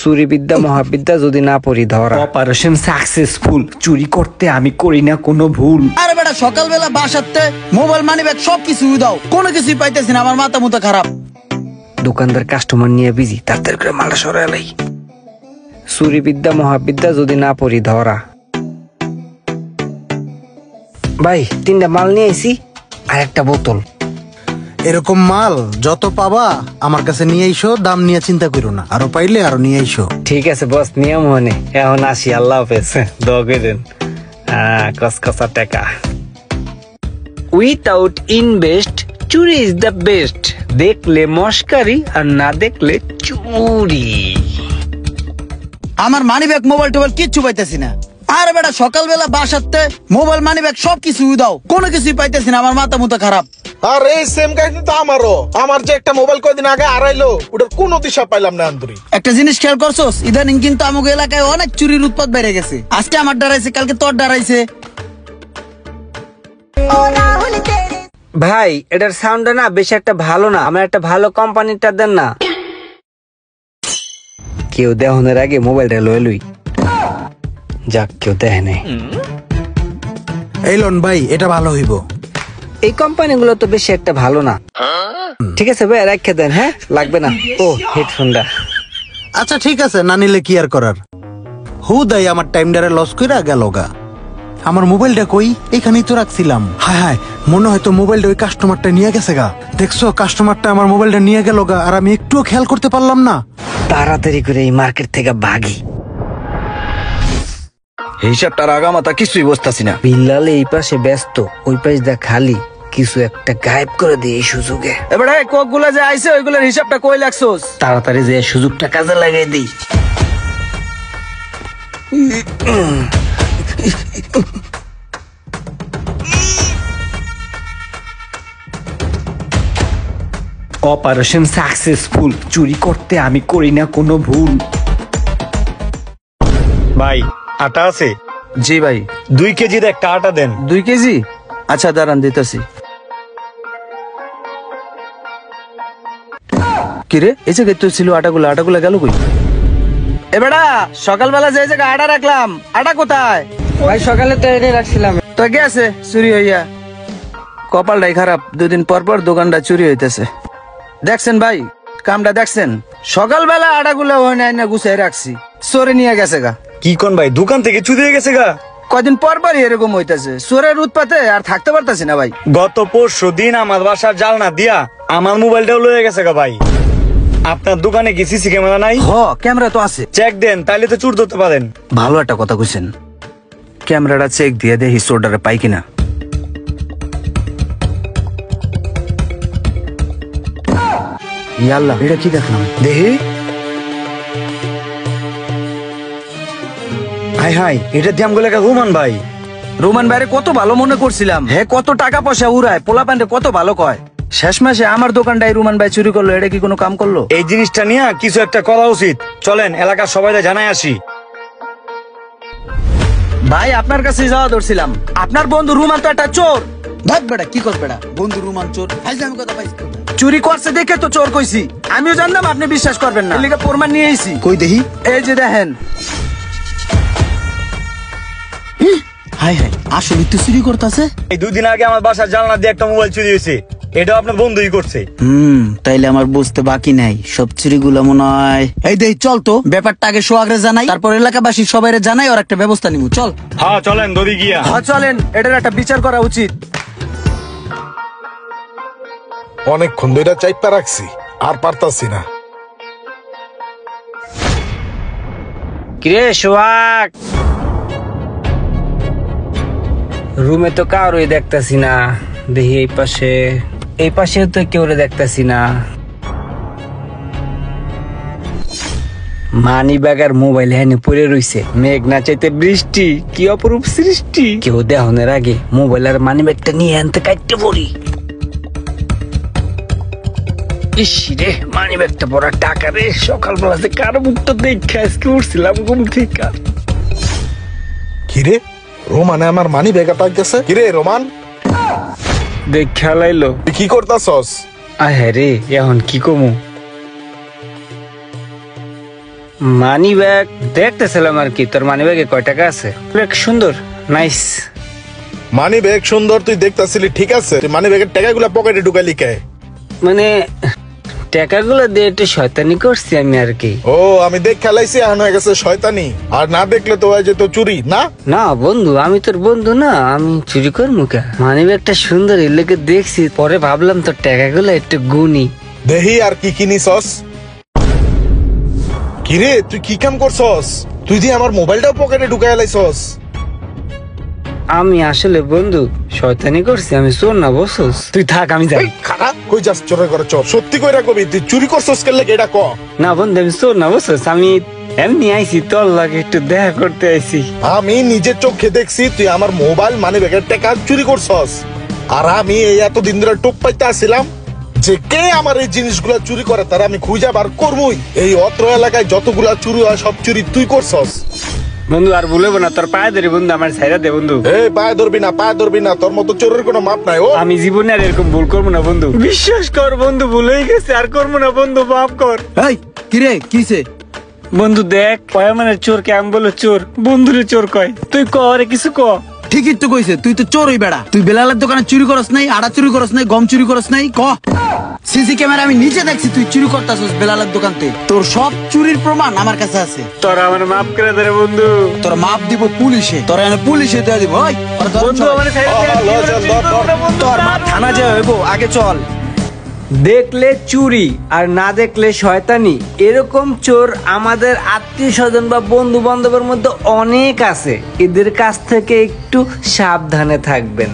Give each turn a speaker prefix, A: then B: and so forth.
A: চুরি বিদ্যা মহাবিদ্যা যদি না পড়ি ধরা। অপারেশন সাকসেসফুল, চুরি করতে আমি করি না কোনো ভুল।
B: আরে বেটা সকালবেলা বাসাতে মোবাইল মানি ব্যাগ সবকিছু দাও, কোনো কিছুই পাইতেছি না, আমার মাথা মুথা খারাপ।
A: দোকানদার কাস্টমার নিয়ে বিজি, তাড়াতাড়ি করে মালটা সরাই। চুরি বিদ্যা মহাবিদ্যা যদি না পড়ি ধরা। ভাই 3টা মাল নিয়ে আইছি আর একটা বোতল।
C: এরকম মাল যত পাবা আমার কাছে নিয়ে আইসো, দাম নিয়ে চিন্তা করো না, আরো পাইলে আরো নিয়ে আইসো।
A: ঠিক আছে বস, নিয়ম হনে এখন আসি, আল্লাহ হাফেজ। দোয়া করেন। কসকসা টাকা। উইথাউট ইনভেস্ট চুরি ইজ দ্য বেস্ট। দেখলে মস্কারি আর না দেখলে চুরি।
B: আমার মানি ব্যাগ মোবাইল টোবাইল কিচ্ছু পাইতেছি না। আরে বেটা সকালবেলা বাসাতে মোবাইল মানি ব্যাগ সবকিছু দাও, কোনো কিছুই পাইতেছি না, আমার মাথা মুথা খারাপ।
D: আর এই সেম কাহিনী তো আমারও। আমার যে একটা মোবাইল কয়দিন আগে হারাইলো, ওটার কোনো দিশা পাইলাম না আন্তরিক।
B: একটা জিনিস খেয়াল করছোস, ইদানিং কিন্তু আমাকে এলাকায় অনেক চুরির উৎপাত বেড়ে গেছে। আজকে আমার ডরাইছে, কালকে তোর ডরাইছে।
A: ভাই এটার সাউন্ডটা না বেশি একটা ভালো না, আমার একটা ভালো কোম্পানিটা দেন না। কেউ দেহনের আগে মোবাইলটা লয়ে লই। যাক কেউ দেখে নাই।
C: এই লন ভাই, এটা ভালো হইব।
A: এই কোম্পানিগুলো তো বেশি একটা ভালো না। ঠিক আছে ভাই রেখে দেন। হ্যাঁ লাগবে না। ও হেডফোনটা।
C: আচ্ছা ঠিক আছে, না নিলে কি আর করার। হুদাই আমার টাইমটারে লস কইরা গেল গা। আমার মোবাইলটা কই? এখানেই তো রাখছিলাম। হায় হায়, মনে হয় তো মোবাইলটা ওই কাস্টমারটা নিয়ে গেছে গা। দেখছো কাস্টমারটা আমার মোবাইলটা নিয়ে গেল গা, আর আমি একটুও খেয়াল করতে পারলাম না।
A: তাড়াতাড়ি করে এই মার্কেট থেকে ভাগি।
E: হিসাবটার আগামাতা কিছুই বুঝতাছি না।
A: বিল্লাল এই পাশে ব্যস্ত, ওই পাশ দা খালি। কিছু একটা গায়েব করে দিই এই সুযোগে।
E: এবারে কোক গুলা যে আইছে ওইগুলোর হিসাবটা কই লাগছোস?
A: তাড়াতাড়ি যে সুযোগটা কাজে লাগাই দিই। অপারেশন সাকসেসফুল, চুরি করতে আমি করি না কোনো ভুল।
F: ভাই আটা আছে?
E: জি ভাই।
F: 2 কেজির একটা আটা দেন।
E: 2 কেজি? আচ্ছা দাঁড়ান দিতেছি। কিরে এই জায়গায় তো ছিল আটাগুলা গেল কই? এ বেটা সকালবেলা যে জায়গায় আটা রাখলাম, আটা কোথায়?
A: ভাই সকালে তো এনে রাখছিলাম।
E: তো গেছে চুরি হইয়া। কপালটাই খারাপ, 2 দিন পর পর দোকানটা চুরি হইতেছে। দেখছেন ভাই কামটা দেখছেন? সকালবেলা আটাগুলা ওখানে আইনা গুছাই রাখছি, চোরে নিয়ে গেছে গা।
F: কি কোন ভাই, দোকান থেকে চুরি হয়ে গেছে গা?
E: কয়দিন পর পরই এরকম হইতেছে, চোরের উৎপাতে আর থাকতে পারতাছি না ভাই।
F: গত পরশু দিন আমার বাসার জালনা দিয়া আমার মোবাইলটাও লয়ে গেছে গা ভাই। আপনার দোকানে কি সিসি ক্যামেরা নাই?
E: হ ক্যামেরা তো আছে।
F: চেক দেন, তাইলে তো চুর ধরতে পারেন।
E: ভালো একটা কথা কইছেন, ক্যামেরাটা চেক দিয়ে দেখি চোরটারে পাই কিনা। ইয়াল্লাহ, এটা কি দেখলাম? দেখি।
F: হাই হাই, এটা দিয়াম গেলে রোমান ভাই।
E: রোমান ভাইরে কত ভালো মনে করছিলাম, হ্যাঁ কত টাকা পয়সা উড়ায়, পোলা প্যান্টে কত ভালো কয়। শেষ মাসে আমার দোকানটাই রোমান ভাই চুরি করলো, এটা কি কোনো কাম করলো?
F: এই জিনিসটা নিয়ে কিছু একটা করা উচিত। চলেন এলাকার সবাই জানাই আসি।
E: ভাই আপনার কাছে যাওয়া ধরছিলাম, আপনার বন্ধু রুমান তো একটা চোর।
B: ভাগ বেটা কি কর বেটা, বন্ধু রুমান চোর, ফাইজলামি কথা পাইছি।
E: চুরি করছে দেখে তো চোর কইছি, আমিও জানলাম আপনি বিশ্বাস করবেন না, এলিগা প্রমাণ নিয়ে আইছি।
B: কই দেখি।
E: এই যে দেখেন।
B: হাই হাই, আসলে তুই চুরি করতেছে?
F: এই 2 দিন আগে আমার বাসার জালনা দিয়ে একটা মোবাইল চুরি হয়েছে, এটা আপনার বন্ধুই করছে।
B: তাইলে আমার বুঝতে বাকি নাই, সব চুরিগুলো মনে হয়। এই দেখ চল তো, ব্যাপারটা আগে সোয়াগরে জানাই, তারপর এলাকাবাসী সবাইরে জানাই, আর একটা ব্যবস্থা নিব। চল।
F: হ্যাঁ চলেন দড়ি গিয়া।
E: হ্যাঁ চলেন, এটার একটা বিচার করা উচিত।
D: অনেকক্ষণ ধরে চাইপা রাখছি, আর পারতাছি না।
A: কিরে সোহাগ, রুমে তো কারোই দেখতাছি না। দেখি এই পাশেও তো কেউ দেখতাছি না। মানি ব্যাগ আর মোবাইল হ্যানে পড়ে রইছে, মেঘ না চাইতে বৃষ্টি, কি অপরূপ সৃষ্টি। কেউ দেহনের আগে মোবাইল আর মানি ব্যাগটা নিয়ে আনতে কাটতে পড়ি। ইস রে, মানি ব্যাগটা পড়া টাকা রে। সকালবেলা যে কারো মুখটা দেখে আজকে উঠছিলাম ঘুম থেকে।
D: কিরে রোমানে আমার মানি ব্যাগটা পাইতেছে। কিরে রোমান,
A: দেখ খেলাইলো।
D: তুই কি করতাছস?
A: আহে রে, এখন কি কমু? মানি ব্যাগ দেখতেছিলাম আর কি, তোর মানি ব্যাগে কয় টাকা আছে? ব্যাগ সুন্দর, নাইস।
D: মানি ব্যাগ সুন্দর তুই দেখতাছিলি, ঠিক আছে, তুই মানি ব্যাগের টাকাগুলো পকেটে ঢুকালি কে?
A: মানে টাকাগুলো দিয়ে একটু শয়তানি করছি আমি আর কি।
D: ও আমি দেখ খেলাইছি, এখন হয়ে গেছে শয়তানি। আর না দেখলে তো হয়ে যেত চুরি, না?
A: না বন্ধু, আমি তোর বন্ধু না, আমি চুরি করবো কে? মানি ব্যাগটা সুন্দর, এর লেগে দেখছি, পরে ভাবলাম তোর টাকাগুলো একটু গুনি।
D: দেহি আর কি কিনিছস? কিরে তুই কি কাম করছস? তুই দিয়ে আমার মোবাইলটাও পকেটে ঢুকাই লাইছস।
A: আমি আসলে বন্ধু শয়তানি করছি, আমি চোর না, বসস। তুই থাক, আমি যাই।
D: এই খারাপ কই যাস চোরের ঘরে চোর? সত্যি কইরা কবি তুই চুরি করছস কেন লাগে এটা ক।
A: না বন্ধু, আমি চোর না, বসস। আমি এমনি আইছি, তোর লাগে একটু দেখা করতে আইছি।
D: আমি নিজের চোখে দেখছি তুই আমার মোবাইল মানি ব্যাগের টাকা চুরি করছস। আর আমি এই এতদিন ধরে টোপ পাইতে আসছিলাম যে কে আমার এই জিনিসগুলা চুরি করে, তার আমি খুঁজে বার করবই। এই অত্র এলাকায় যতগুলা চুরি হয় সব চুরি তুই করছস।
A: বন্ধু আর ভুলবো না, তোর পায়ে ধরে বন্ধু, আমার ছাইরা দে বন্ধু।
D: এই পায়ে ধরবি না, পায়ে ধরবি না, তোর মতো চোরের কোনো মাপ নাই। ও
A: আমি জীবনে আর এরকম ভুল করবো না বন্ধু, বিশ্বাস কর বন্ধু, ভুল হয়ে গেছে, আর করবো না বন্ধু, মাফ কর।
B: এই কিরে কিসে?
A: বন্ধু দেখ, পয়ামানের চোর কে আমি বলো চোর, বন্ধুরে চোর কয়। তুই করে কিছু ক।
B: ঠিকই তো কইছে, তুই তো চোরই বেড়া। তুই বেলালের দোকানে চুরি করস নাই, আড়া চুরি করস নাই, গম চুরি করস নাই, ক। সিসি ক্যামেরা আমি নিচে দেখছি তুই চুরি করতাছস বেলালের দোকানতে। তোর সব চুরির প্রমাণ আমার কাছে আছে।
A: তোর আমার মাফ করে দে রে বন্ধু।
B: তোর মাপ দিব পুলিশে, তোর এনে পুলিশে দিয়ে দিব। ওই ওরে ধর
A: বন্ধু
B: চল।
A: আমার ছাইরা দে,
D: ল, চল, ধর, ধর।
B: তোর মাপ থানা যে হইব, আগে চল।
A: দেখলে চুরি আর না দেখলে শয়তানি, এরকম চোর আমাদের আত্মীয় স্বজন বা বন্ধু বান্ধবের মধ্যে অনেক আছে। এদের কাছ থেকে একটু সাবধানে থাকবেন।